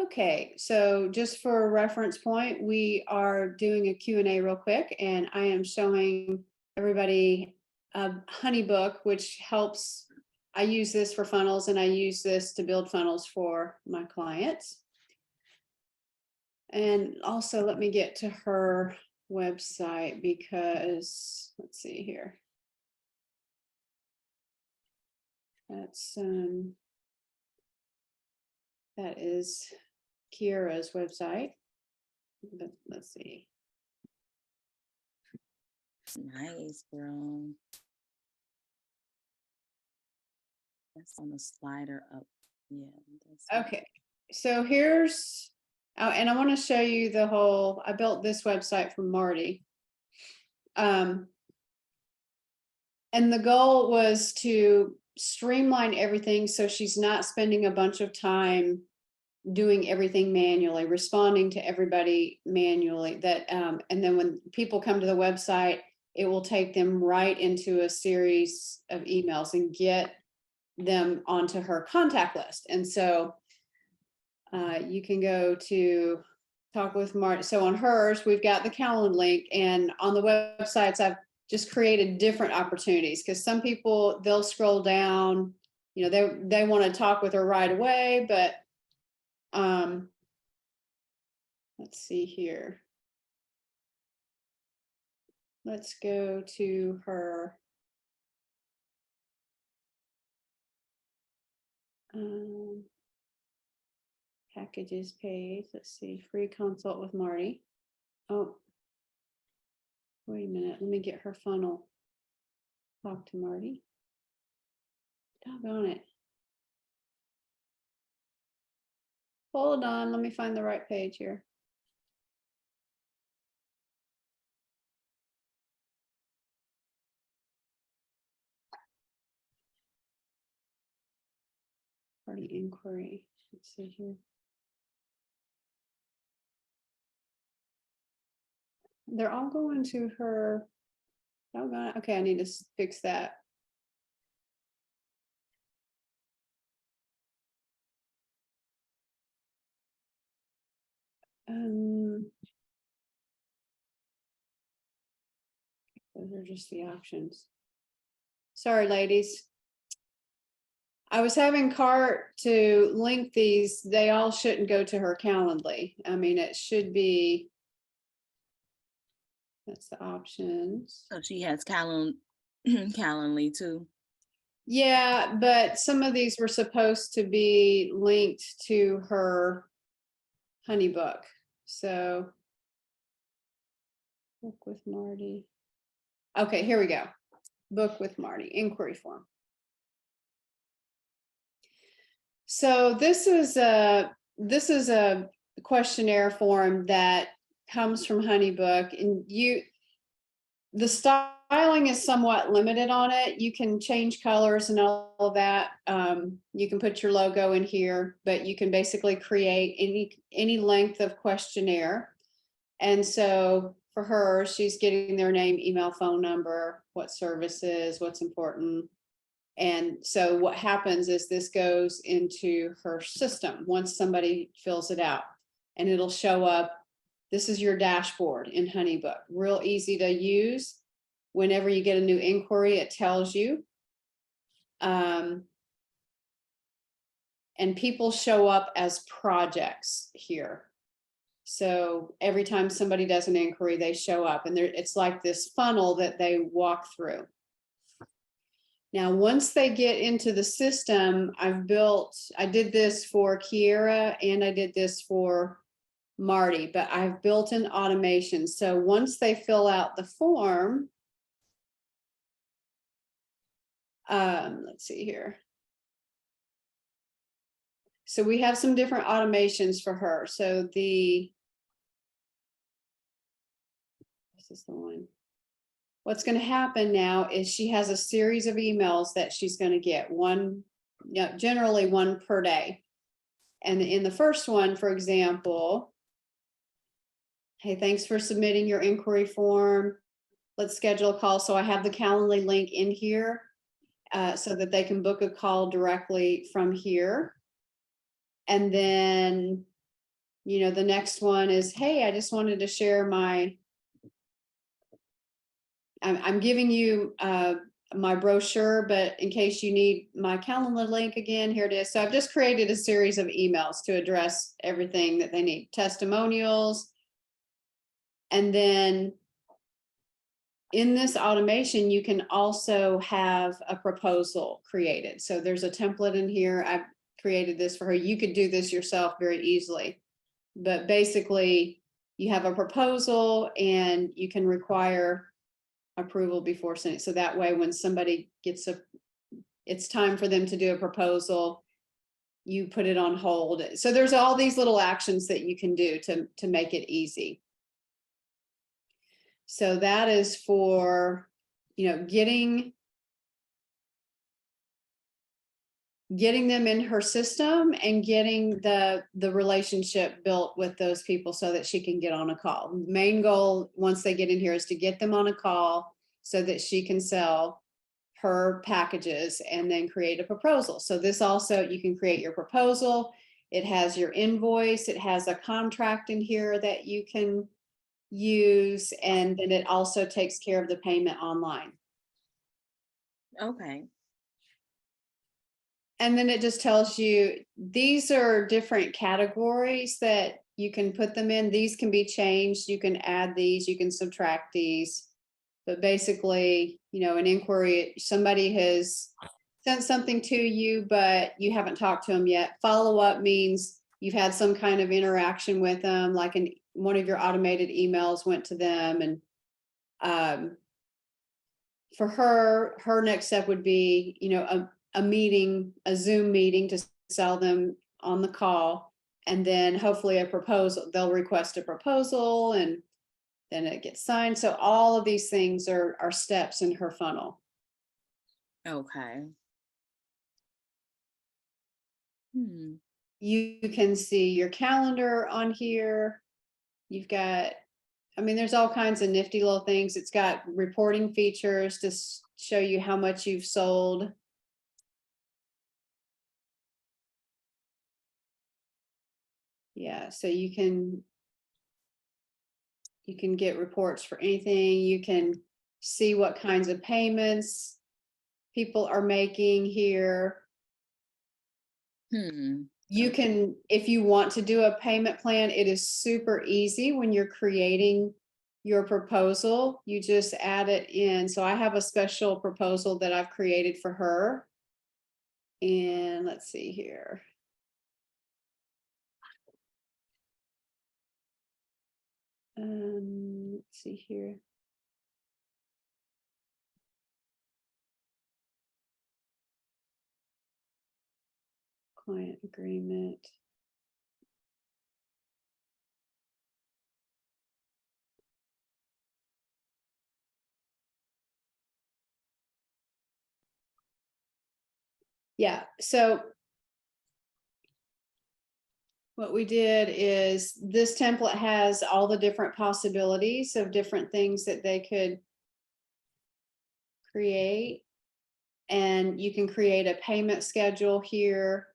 Okay, so just for a reference point, we are doing a Q&A real quick, and I am showing everybody a HoneyBook, which helps. I use this for funnels, and I use this to build funnels for my clients. And also, let me get to her website because, let's see here. That is Kiera's website. Let's see. Nice, girl. That's on the slider up. Yeah. Okay. So here's, oh, and I want to show you the whole, I built this website from Marty. And the goal was to streamline everything so she's not spending a bunch of time doing everything manually, responding to everybody manually. And then when people come to the website, it will take them right into a series of emails and get them onto her contact list. And so you can go to talk with Marty. So on hers, we've got the Calendar link, and on the websites, I've just created different opportunities because some people, they'll scroll down, they want to talk with her right away, but let's see here. Let's go to her packages page. Let's see, free consult with Marty. Oh, wait a minute. Let me get her funnel. Talk to Marty. Doggone it. Hold on. Let me find the right page here. Party inquiry. Let's see here. They're all going to her. Okay, I need to fix that. Those are just the options. Sorry, ladies. I was having Cart to link these. They all shouldn't go to her Calendly. I mean, it should be. That's the options. So she has Calendly too. Yeah, but some of these were supposed to be linked to her HoneyBook. So, book with Marty. Okay, here we go. Book with Marty, inquiry form. So this is a questionnaire form that comes from HoneyBook, and the styling is somewhat limited on it. You can change colors and all of that. You can put your logo in here, but you can basically create any length of questionnaire. And so for her, she's getting their name, email, phone number, what services, what's important. And so what happens is this goes into her system once somebody fills it out, and it'll show up. This is your dashboard in HoneyBook. Real easy to use. Whenever you get a new inquiry, it tells you. And people show up as projects here. So every time somebody does an inquiry, they show up, and it's like this funnel that they walk through. Now, once they get into the system, I did this for Kiera and I did this for Marty, but I've built an automation. So once they fill out the form, let's see here. So we have some different automations for her. So this is the one. What's going to happen now is she has a series of emails that she's going to get, generally one per day. And in the first one, for example, hey, thanks for submitting your inquiry form. Let's schedule a call. So I have the Calendly link in here so that they can book a call directly from here. And then The next one is, hey, I just wanted to share I'm giving you my brochure, but in case you need my calendar link again, here it is. So I've just created a series of emails to address everything that they need, testimonials. And then in this automation, you can also have a proposal created. So there's a template in here. I've created this for her. You could do this yourself very easily. But basically, you have a proposal and you can require approval before sending. So that way, when somebody it's time for them to do a proposal, you put it on hold. So there's all these little actions that you can do to make it easy. So that is for, getting them in her system and getting the relationship built with those people so that she can get on a call. Main goal, once they get in here, is to get them on a call so that she can sell her packages and then create a proposal. So this also, you can create your proposal. It has your invoice. It has a contract in here that you can use, and then it also takes care of the payment online. Okay. And then it just tells you these are different categories that you can put them in. These can be changed. You can add these, you can subtract these. But basically, an inquiry, somebody has sent something to you, but you haven't talked to them yet. Follow up means you've had some kind of interaction with them, like one of your automated emails went to them. And for her next step would be, a meeting, a Zoom meeting to sell them on the call. And then hopefully a proposal, they'll request a proposal and then it gets signed. So all of these things are steps in her funnel. Okay. You can see your calendar on here. You've got, there's all kinds of nifty little things. It's got reporting features to show you how much you've sold. Yeah, so you can get reports for anything. You can see what kinds of payments people are making here. You can, if you want to do a payment plan, it is super easy when you're creating your proposal. You just add it in. So I have a special proposal that I've created for her. And let's see here. Let's see here. Client agreement. Yeah, so what we did is this template has all the different possibilities of different things that they could create. And you can create a payment schedule here.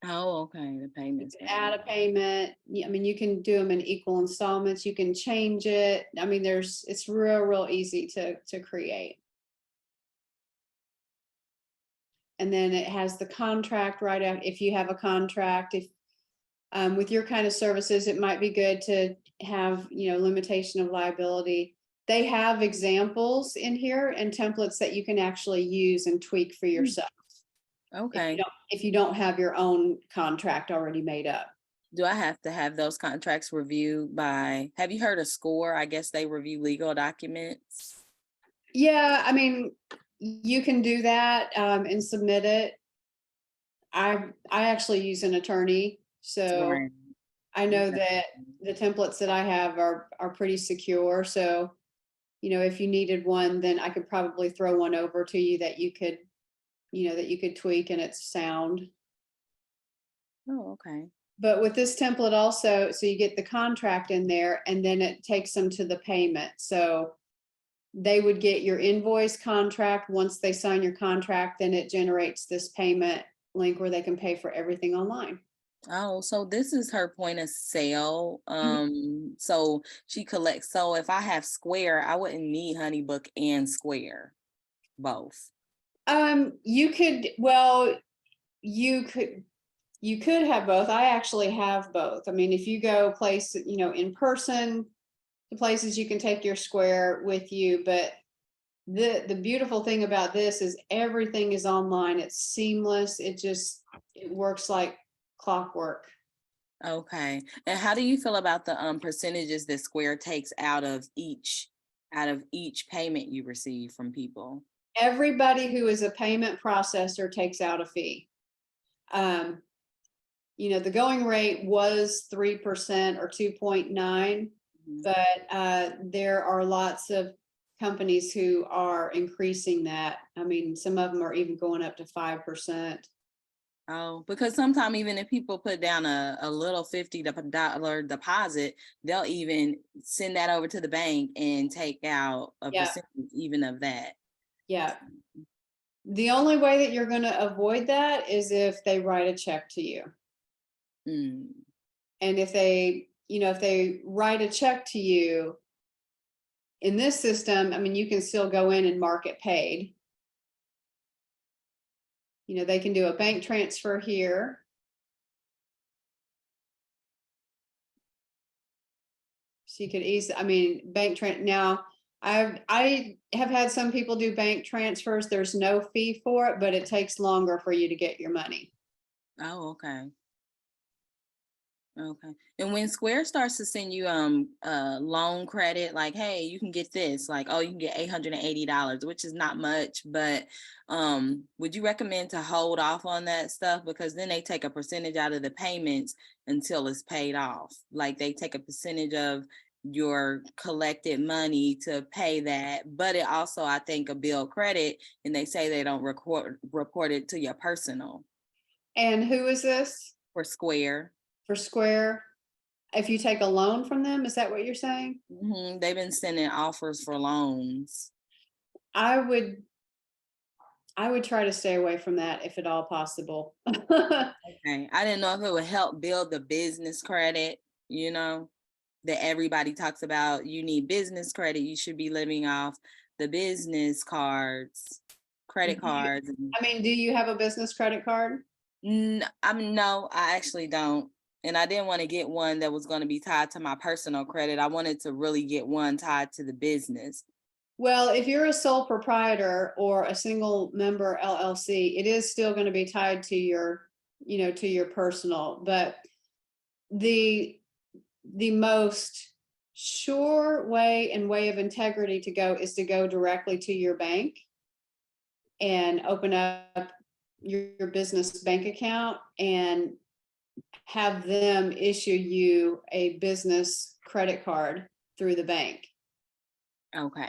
Oh, okay. The payments. Add a payment. You can do them in equal installments. You can change it. It's real easy to create. And then it has the contract right out. If you have a contract, if with your kind of services, it might be good to have, limitation of liability. They have examples in here and templates that you can actually use and tweak for yourself. Okay. If you don't have your own contract already made up. Do I have to have those contracts reviewed by, have you heard of SCORE? I guess they review legal documents. Yeah, you can do that and submit it. I actually use an attorney, so Right. I know that the templates that I have are pretty secure. So, if you needed one, then I could probably throw one over to you that you could tweak and it's sound. Oh, okay. But with this template also, so you get the contract in there and then it takes them to the payment. So they would get your invoice contract. Once they sign your contract, then it generates this payment link where they can pay for everything online. Oh, so this is her point of sale. Mhm. So she collects. So if I have Square, I wouldn't need HoneyBook and Square, both. You could, well, you could, you could have both. I actually have both. I mean, if you go in person to places, you can take your Square with you, but the beautiful thing about this is everything is online. It's seamless. It works like clockwork. Okay. And how do you feel about the percentages that Square takes out of each payment you receive from people? Everybody who is a payment processor takes out a fee. Um, the going rate was 3% or 2.9, Mhm. but there are lots of companies who are increasing that. I mean, some of them are even going up to 5%. Oh, because sometimes even if people put down a little $50 deposit, they'll even send that over to the bank and take out a Yeah, percentage even of that. yeah. The only way that you're going to avoid that is if they write a check to you. Mm, And if they write a check to you in this system, I mean, you can still go in and mark it paid. They can do a bank transfer here. So you could easily, I mean, now I have had some people do bank transfers. There's no fee for it, but it takes longer for you to get your money. oh, okay. Okay. And when Square starts to send you loan credit, like, hey, you can get this, like, oh, you can get $880, which is not much, but would you recommend to hold off on that stuff? Because then they take a percentage out of the payments until it's paid off. Like they take a percentage of your collected money to pay that. But it also, I think, a bill credit, and they say they don't report it to your personal And who is this for Square. for Square? If you take a loan from them, is that what you're saying? They've been sending offers for loans. I would I would try to stay away from that if at all possible. Okay. I didn't know if it would help build the business credit, you know, that everybody talks about. You need business credit. You should be living off the business cards, credit cards. I mean, do you have a business credit card? I mean, no, I actually don't. And I didn't want to get one that was going to be tied to my personal credit. I wanted to really get one tied to the business. Well, if you're a sole proprietor or a single member LLC, it is still going to be tied to your personal, but the the most sure way of integrity to go is to go directly to your bank and open up your business bank account and have them issue you a business credit card through the bank. Okay.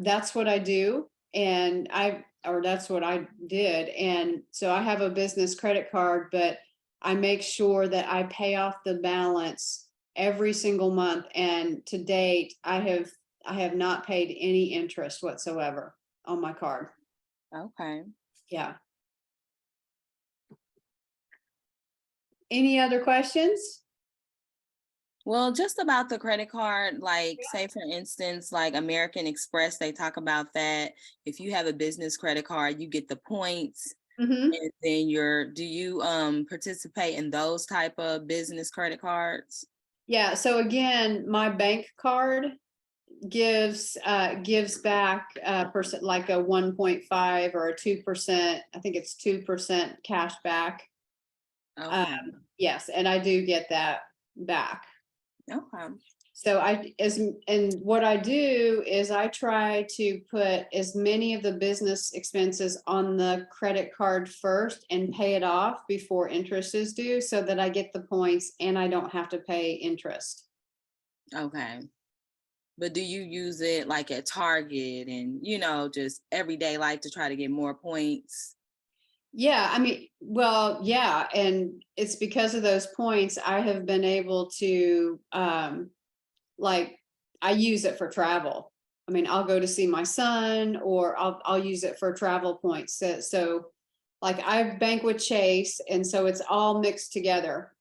That's what I do. Or that's what I did. And so I have a business credit card, but I make sure that I pay off the balance every single month. And to date, I have not paid any interest whatsoever on my card. Okay. Yeah. Any other questions? Well, just about the credit card, like say for instance, like American Express, they talk about that. If you have a business credit card, you get the points. Hmm. And then do you participate in those type of business credit cards? Yeah. So again, my bank card gives back percent like a 1.5 or a 2%. I think it's 2% cash back. Okay. Yes, and I do get that back. Okay. So and what I do is I try to put as many of the business expenses on the credit card first and pay it off before interest is due so that I get the points and I don't have to pay interest. Okay. But do you use it like at Target and, just everyday life to try to get more points? Yeah, I mean, well, yeah, and it's because of those points I have been able to like I use it for travel. I mean, I'll go to see my son or I'll use it for travel points. So like I bank with Chase, and so it's all mixed together.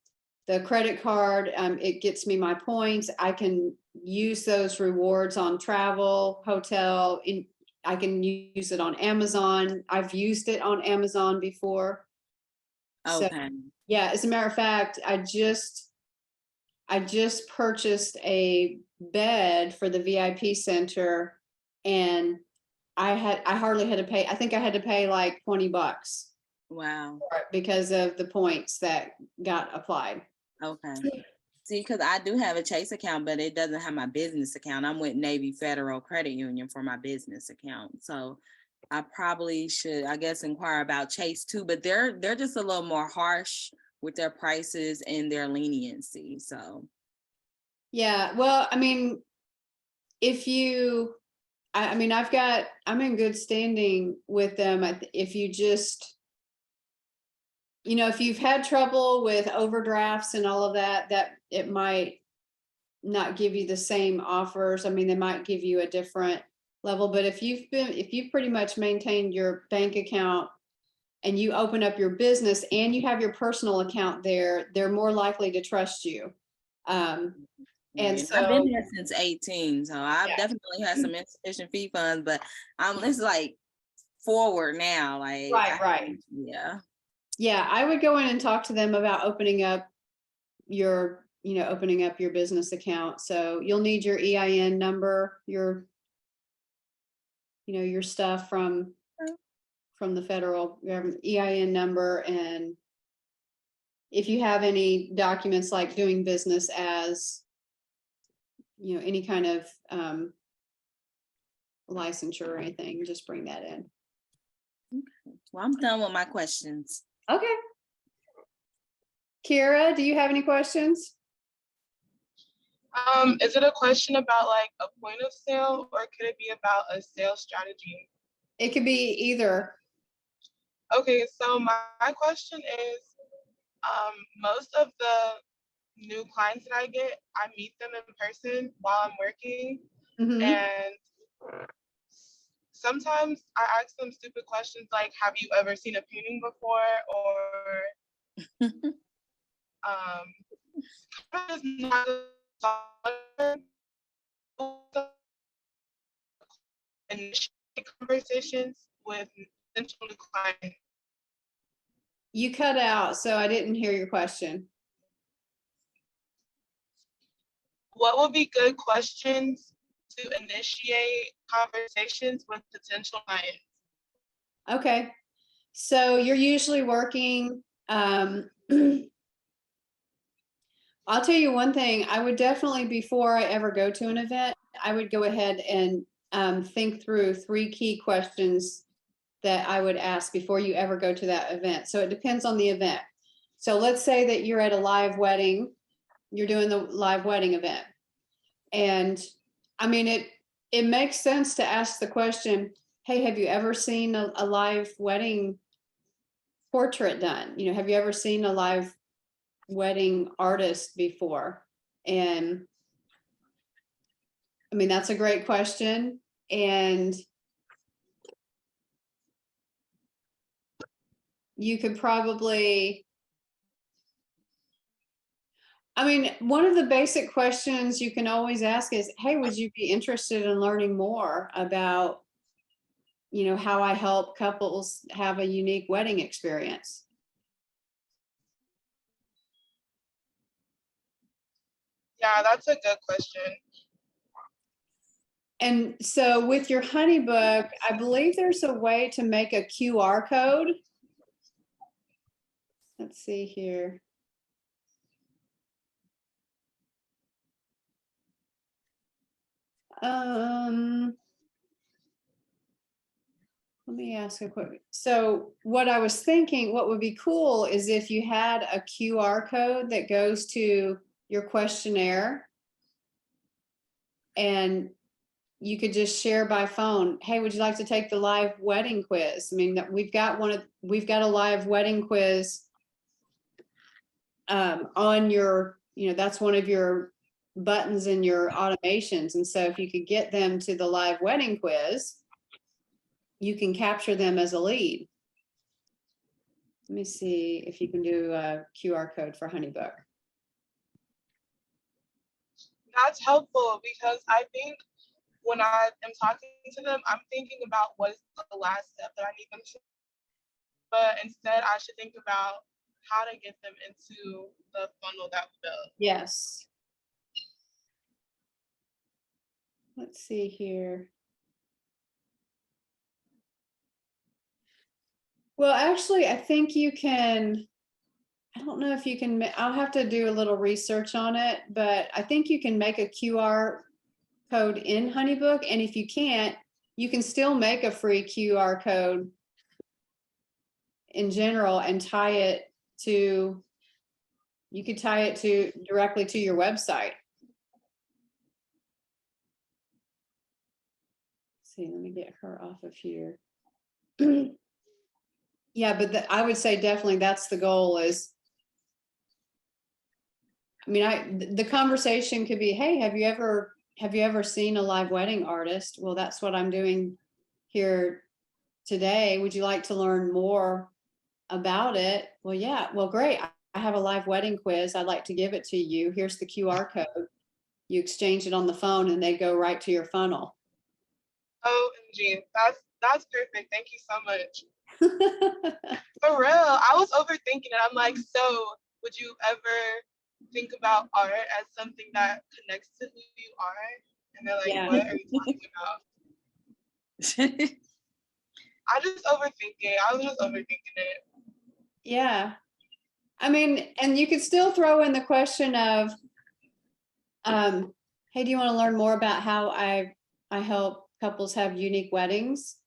The credit card, it gets me my points. I can use those rewards on travel, hotel, I can use it on Amazon. I've used it on Amazon before. So Okay. yeah, as a matter of fact, I just purchased a bed for the VIP center, and I hardly had to pay. I think I had to pay like $20 Wow. for it because of the points that got applied. Okay. See, because I do have a Chase account, but it doesn't have my business account. I'm with Navy Federal Credit Union for my business account. So I probably should, I guess, inquire about Chase too, but they're just a little more harsh with their prices and their leniency. So Yeah, well, I mean, if you, I mean, I'm in good standing with them. If you just, if you've had trouble with overdrafts and all of that, that it might not give you the same offers. I mean, they might give you a different level, but if you've pretty much maintained your bank account and you open up your business and you have your personal account there, they're more likely to trust you. And yeah, I've been so, there since 18, so I've yeah. definitely had some insufficient fee funds, but it's like forward now. Like, Right. yeah. Yeah, I would go in and talk to them about opening up your business account. So you'll need your EIN number, your stuff from the federal government, EIN number, and if you have any documents like doing business as, any kind of licensure or anything, just bring that in. Well, I'm done with my questions. Okay. Kira, do you have any questions? Is it a question about like a point of sale, or could it be about a sales strategy? It could be either. Okay, so my question is, most of the new clients that I get, I meet them in person while I'm working, and sometimes I ask them stupid questions like, "Have you ever seen a painting before?" Or just not initiate conversations with potential clients. You cut out, so I didn't hear your question. What would be good questions to initiate conversations with potential clients? Okay. So you're usually working, I'll tell you one thing, I would definitely, before I ever go to an event, I would go ahead and think through 3 key questions that I would ask before you ever go to that event. So it depends on the event. So let's say that you're at a live wedding, you're doing the live wedding event. And I mean, it makes sense to ask the question, hey, have you ever seen a live wedding portrait done? Have you ever seen a live wedding artist before? And I mean, that's a great question. And you could probably, I mean, one of the basic questions you can always ask is, hey, would you be interested in learning more about, how I help couples have a unique wedding experience? Yeah, that's a good question. And so with your HoneyBook, I believe there's a way to make a QR code. Let's see here. Let me ask a quick. So what I was thinking, what would be cool is if you had a QR code that goes to your questionnaire, and you could just share by phone. Hey, would you like to take the live wedding quiz? I mean, we've got a live wedding quiz on your, that's one of your buttons in your automations. And so if you could get them to the live wedding quiz, you can capture them as a lead. Let me see if you can do a QR code for HoneyBook. That's helpful because I think when I am talking to them, I'm thinking about what is the last step that I need them to. But instead, I should think about how to get them into the funnel that we built. Yes. Let's see here. Well, actually, I think you can, I don't know if you can, I'll have to do a little research on it, but I think you can make a QR code in HoneyBook. And if you can't, you can still make a free QR code in general and tie it to, you could tie it to directly to your website. Let's see, let me get her off of here. Yeah, but I would say definitely that's the goal is, I mean, the conversation could be, hey, have you ever seen a live wedding artist? Well, that's what I'm doing here today. Would you like to learn more about it? Well, yeah, well, great. I have a live wedding quiz. I'd like to give it to you. Here's the QR code. You exchange it on the phone and they go right to your funnel. OMG, that's perfect. Thank you so much. For real, I was overthinking it. I'm like, so would you ever think about art as something that connects to who you are? And they're like, Yeah. what are you talking about? I just overthink it. I was just overthinking it. Yeah. I mean, and you could still throw in the question of, hey, do you want to learn more about how I help couples have unique weddings?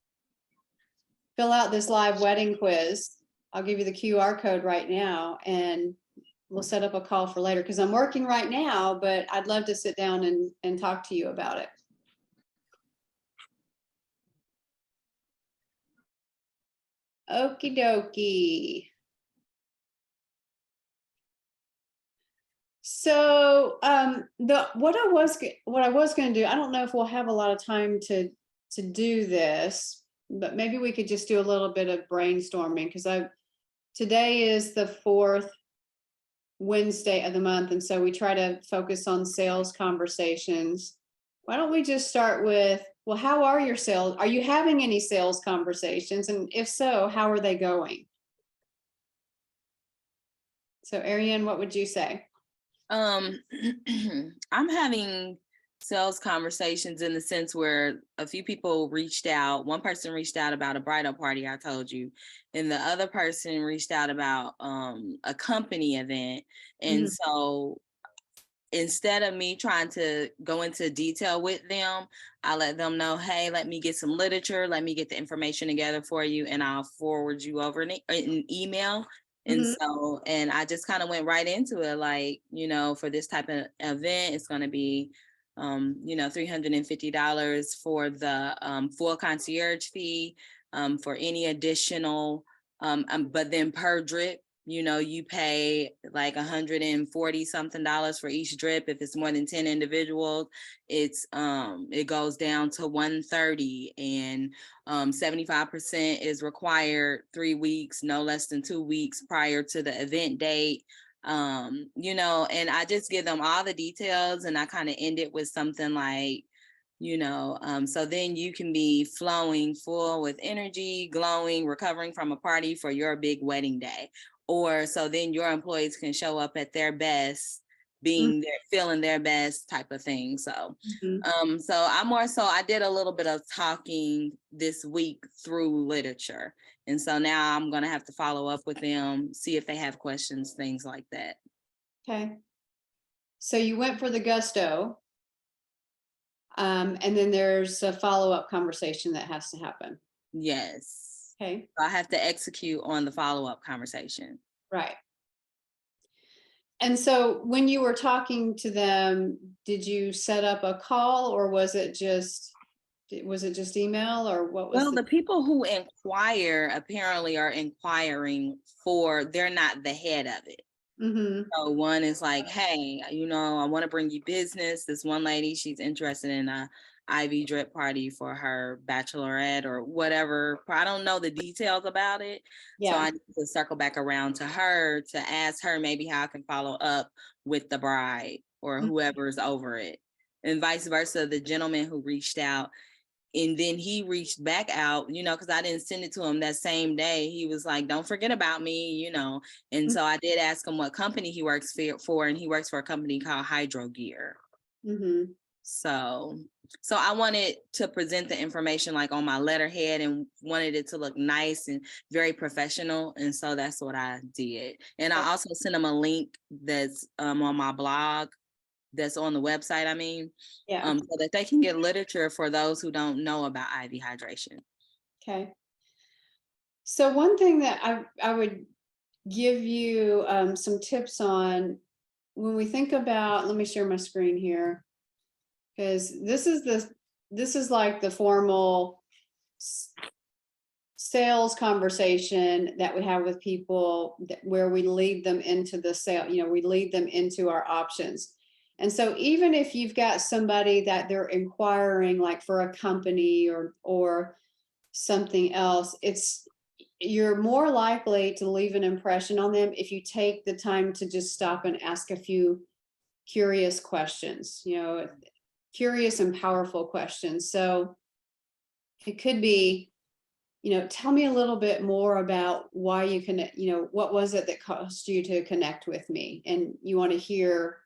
Fill out this live wedding quiz. I'll give you the QR code right now and we'll set up a call for later because I'm working right now, but I'd love to sit down and talk to you about it. Okie dokie. So what I was going to do, I don't know if we'll have a lot of time to do this, but maybe we could just do a little bit of brainstorming because today is the 4th Wednesday of the month, and so we try to focus on sales conversations. Why don't we just start with, well, how are your sales? Are you having any sales conversations? And if so, how are they going? So Ariane, what would you say? I'm having sales conversations in the sense where a few people reached out. One person reached out about a bridal party, I told you, and the other person reached out about a company event. And so instead of me trying to go into detail with them, I let them know, hey, let me get some literature, let me get the information together for you, and I'll forward you over an email. And so, and I just kind of went right into it, like, you know, for this type of event, it's going to be, you know, $350 for the full concierge fee, for any additional, but then per drip, you know, you pay like $140 something for each drip. If it's more than 10 individuals, it goes down to $130, and 75% is required 3 weeks, no less than 2 weeks prior to the event date. You know, and I just give them all the details, and I kind of end it with something like, you know, so then you can be flowing full with energy, glowing, recovering from a party for your big wedding day. Or so then your employees can show up at their best, being there, feeling their best type of thing. So, so I did a little bit of talking this week through literature. And so now I'm going to have to follow up with them, see if they have questions, things like that. Okay. So you went for the gusto. And then there's a follow-up conversation that has to happen. Yes. Okay. So I have to execute on the follow-up conversation. Right. And so when you were talking to them, did you set up a call, or was it just email, or what was? Well, the people who inquire apparently are inquiring they're not the head of it. So one is like, hey, you know, I want to bring you business. This one lady, she's interested in a Ivy drip party for her bachelorette or whatever. I don't know the details about it. So I need to circle back around to her to ask her maybe how I can follow up with the bride or whoever's over it. And vice versa, the gentleman who reached out, and then he reached back out, because I didn't send it to him that same day. He was like, don't forget about me, And so I did ask him what company he works for, and he works for a company called Hydro Gear. Mm-hmm. So I wanted to present the information like on my letterhead and wanted it to look nice and very professional. And so that's what I did. And I also sent him a link that's on my blog, that's on the website, so that they can get literature for those who don't know about IV hydration. Okay. So one thing that I would give you some tips on when we think about, let me share my screen here, because this is like the formal sales conversation that we have with people where we lead them into the sale, we lead them into our options. And so even if you've got somebody that they're inquiring like for a company or something else, you're more likely to leave an impression on them if you take the time to just stop and ask a few curious questions, curious and powerful questions. So it could be, tell me a little bit more about why you can, what was it that caused you to connect with me? And you want to hear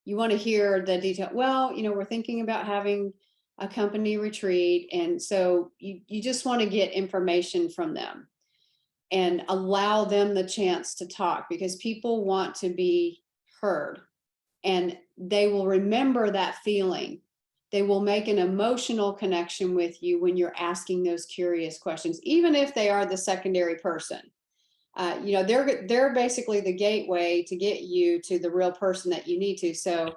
the detail. Well, we're thinking about having a company retreat. And so you just want to get information from them and allow them the chance to talk, because people want to be heard and they will remember that feeling. They will make an emotional connection with you when you're asking those curious questions, even if they are the secondary person. They're basically the gateway to get you to the real person that you need to. So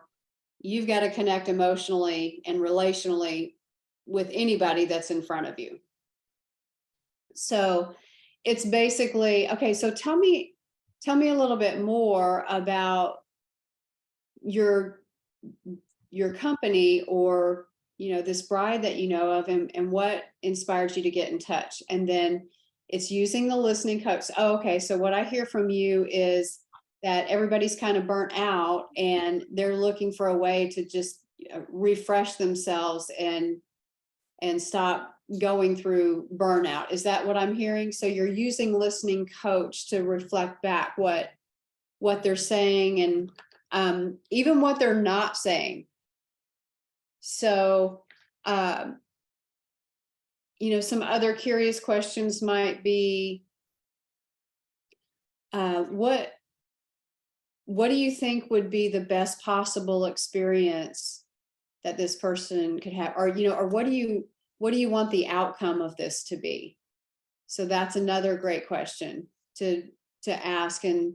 you've got to connect emotionally and relationally with anybody that's in front of you. So it's basically, okay, so tell me a little bit more about your company or, this bride that you know of, and what inspired you to get in touch. And then it's using the listening coach. Oh, okay. So what I hear from you is that everybody's kind of burnt out and they're looking for a way to just refresh themselves and stop going through burnout. Is that what I'm hearing? So you're using listening coach to reflect back what they're saying and even what they're not saying. So, some other curious questions might be, what do you think would be the best possible experience that this person could have? Or, or what do you want the outcome of this to be? So that's another great question to ask. And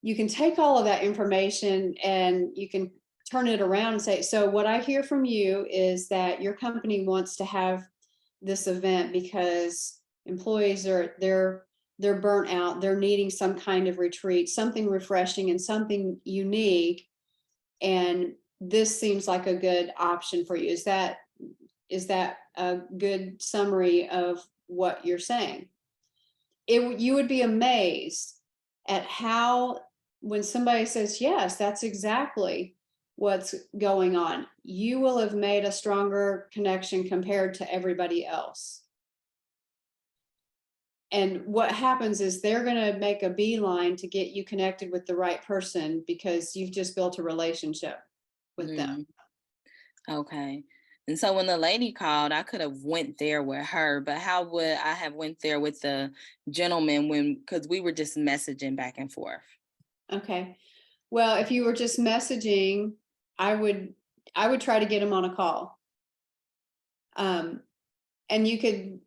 you can take all of that information and you can turn it around and say, so what I hear from you is that your company wants to have this event because employees they're burnt out, they're needing some kind of retreat, something refreshing and something unique. And this seems like a good option for you. Is that a good summary of what you're saying? You would be amazed at how, when somebody says, yes, that's exactly what's going on, you will have made a stronger connection compared to everybody else. And what happens is they're going to make a beeline to get you connected with the right person because you've just built a relationship with them. Okay. And so when the lady called, I could have went there with her, but how would I have went there with the gentleman because we were just messaging back and forth? Okay. Well, if you were just messaging, I would try to get him on a call. And you could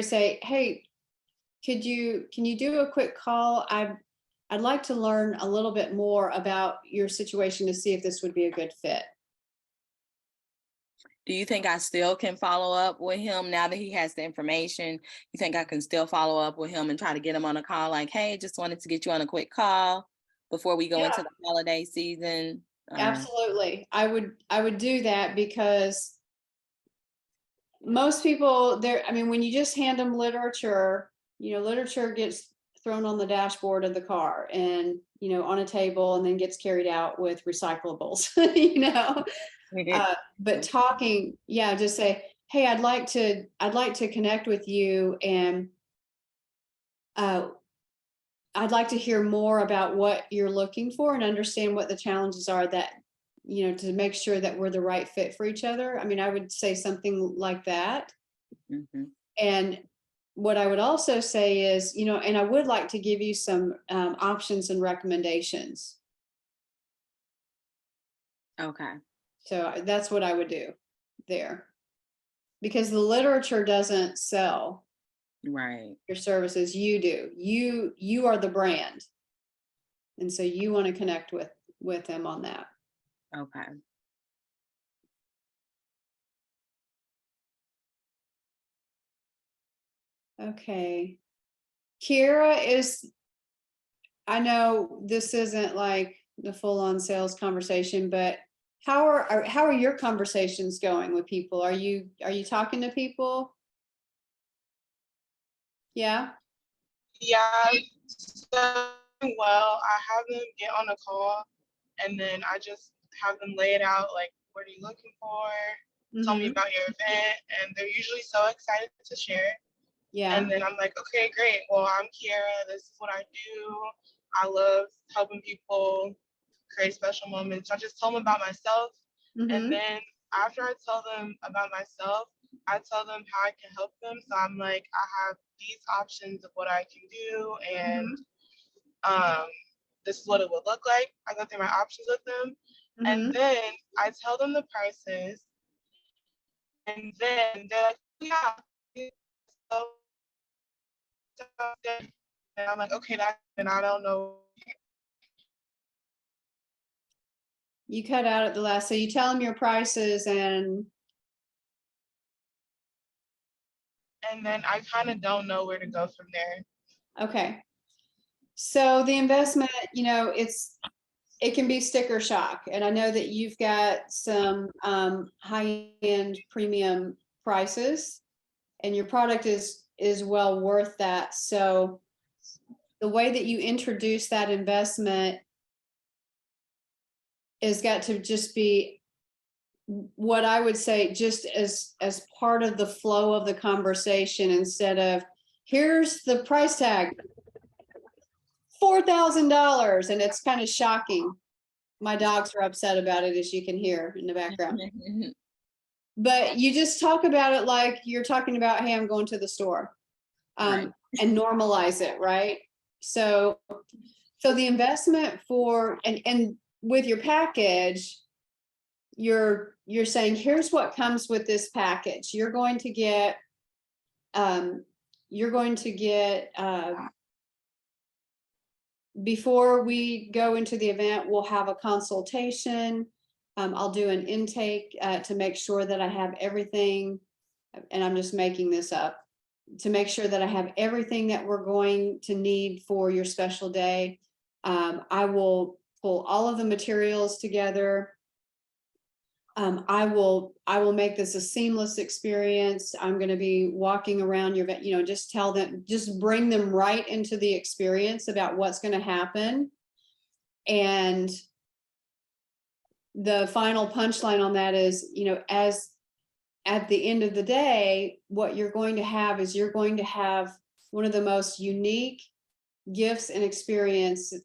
say, hey, can you do a quick call? I'd like to learn a little bit more about your situation to see if this would be a good fit. Do you think I still can follow up with him now that he has the information? You think I can still follow up with him and try to get him on a call like, hey, just wanted to get you on a quick call before we go into the holiday season? Absolutely. I would do that because most people there, I mean, when you just hand them literature, literature gets thrown on the dashboard of the car and, on a table and then gets carried out with recyclables, but talking, just say, hey, I'd like to connect with you, and I'd like to hear more about what you're looking for and understand what the challenges are that, to make sure that we're the right fit for each other. I mean, I would say something like that. Mm-hmm. And what I would also say is, and I would like to give you some options and recommendations. Okay. So that's what I would do there, because the literature doesn't sell Right. your services. You do. You are the brand, and so you want to connect with them on that. Okay. Okay. Kiera, I know this isn't like the full-on sales conversation, but how are your conversations going with people? Are you talking to people? Yeah. Yeah, so well, I have them get on a call, and then I just have them lay it out, like, what are you looking for? Tell me Mm-hmm. about your event, and they're usually so excited to share. Yeah. And then I'm like, okay, great. Well, I'm Kiera. This is what I do. I love helping people create special moments. I just tell them about myself. Mm-hmm. And then after I tell them about myself, I tell them how I can help them. So I'm like, I have these options of what I can do, and this is what it would look like. I go through my options with them, and Mm-hmm. then I tell them the prices, and then they're like, yeah. So, and I'm like, okay, and I don't know. You cut out at the last, so you tell them your prices And then I kind of don't know where to go from there. okay. So the investment, it can be sticker shock. And I know that you've got some high-end premium prices, and your product is well worth that. So the way that you introduce that investment is got to just be what I would say, just as part of the flow of the conversation, instead of, here's the price tag, $4,000, and it's kind of shocking. My dogs are upset about it, as you can hear in the background. But you just talk about it like you're talking about, hey, I'm going to the store, Right. and normalize it, right? So the investment for, and with your package, you're saying, here's what comes with this package. You're going to get before we go into the event, we'll have a consultation. I'll do an intake to make sure that I have everything, and I'm just making this up, to make sure that I have everything that we're going to need for your special day. I will pull all of the materials together. I will make this a seamless experience. I'm going to be walking around your event, just tell them, just bring them right into the experience about what's going to happen. And the final punchline on that is, as at the end of the day, what you're going to have is, you're going to have one of the most unique gifts and experiences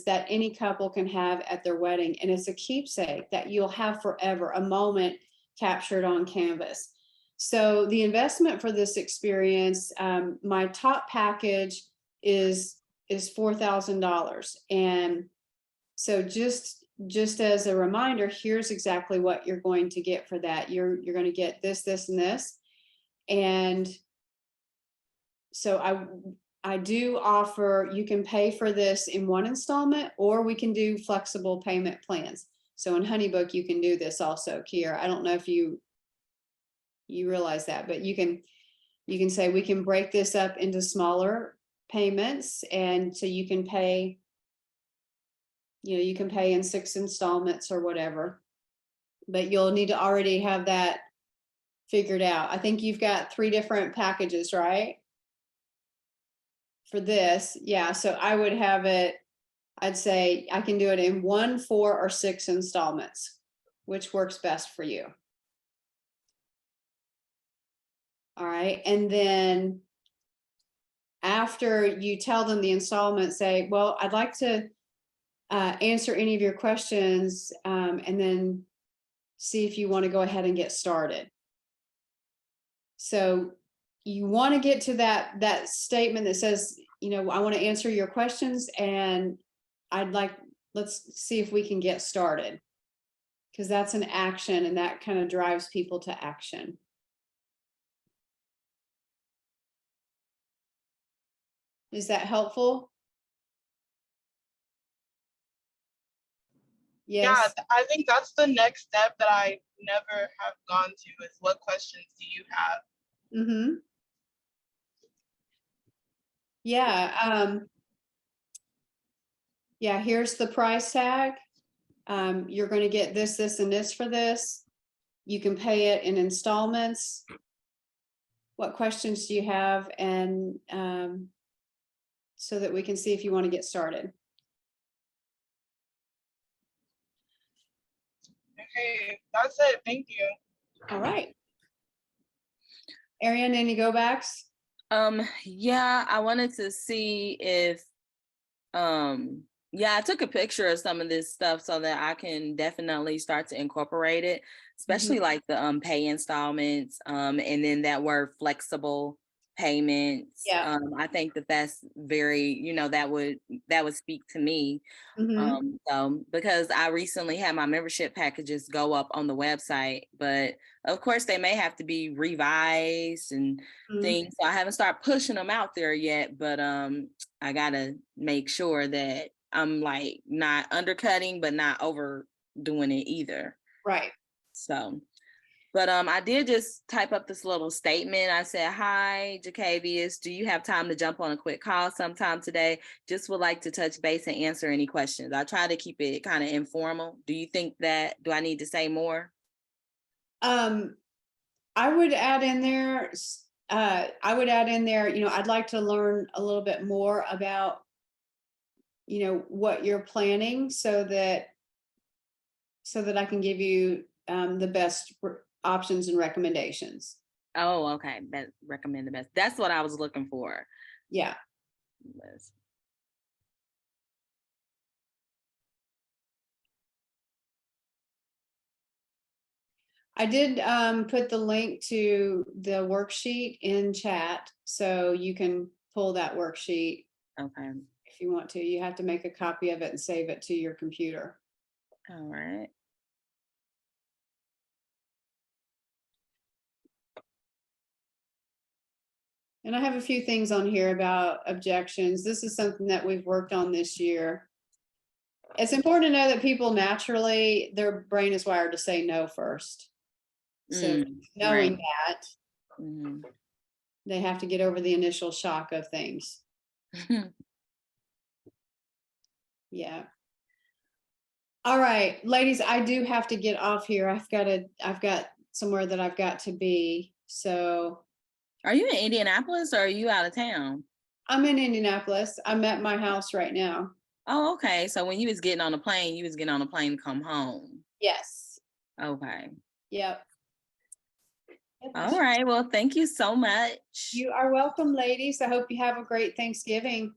that any couple can have at their wedding. And it's a keepsake that you'll have forever, a moment captured on canvas. So the investment for this experience, my top package is $4,000. And so just as a reminder, here's exactly what you're going to get for that. You're going to get this, this, and this. And so I do offer, you can pay for this in one installment, or we can do flexible payment plans. So in HoneyBook, you can do this also, Kiera. I don't know if you realize that, but you can say, we can break this up into smaller payments. And so you can pay in 6 installments or whatever, but you'll need to already have that figured out. I think you've got 3 different packages, right? For this, yeah, so I would have it, I'd say I can do it in 1, 4, or 6 installments. Which works best for you? All right, and then after you tell them the installment, say, well, I'd like to answer any of your questions, and then see if you want to go ahead and get started. So you want to get to that statement that says, you know, I want to answer your questions, and let's see if we can get started, because that's an action, and that kind of drives people to action. Is that helpful? Yes. Yeah, I think that's the next step that I never have gone to, is what questions do you have? Mm-hmm. Yeah. Yeah, here's the price tag. You're going to get this, this, and this for this. You can pay it in installments. What questions do you have? And so that we can see if you want to get started. Okay, that's it. Thank you. All right. Ariane, any go backs? Yeah, I wanted to see if yeah, I took a picture of some of this stuff so that I can definitely start to incorporate it, especially like the pay installments, and then that word flexible payments. Yeah. I think that's very, you know, that would speak to me. So because I recently had my membership packages go up on the website, but of course they may have to be revised and things. So I haven't started pushing them out there yet, but I gotta make sure that I'm like not undercutting, but not overdoing it either. Right. So, but I did just type up this little statement. I said, "Hi, Jacavius, do you have time to jump on a quick call sometime today? Just would like to touch base and answer any questions." I try to keep it kind of informal. Do you think that, do I need to say more? I would add in there, you know, I'd like to learn a little bit more about, you know, what you're planning, so that I can give you the best options and recommendations. Oh, okay. Recommend the best. That's what I was looking for. Yeah. Best. I did put the link to the worksheet in chat, so you can pull that worksheet. Okay. If you want to. You have to make a copy of it and save it to your computer. All right. And I have a few things on here about objections. This is something that we've worked on this year. It's important to know that people naturally, their brain is wired to say no first. So knowing that, they have to get over the initial shock of things. Yeah. All right, ladies, I do have to get off here. I've got somewhere that I've got to be. So. Are you in Indianapolis or are you out of town? I'm in Indianapolis. I'm at my house right now. Oh, okay. So when you was getting on the plane, to come home. Yes. Okay. Yep. All right. Well, thank you so much. You are welcome, ladies. I hope you have a great Thanksgiving.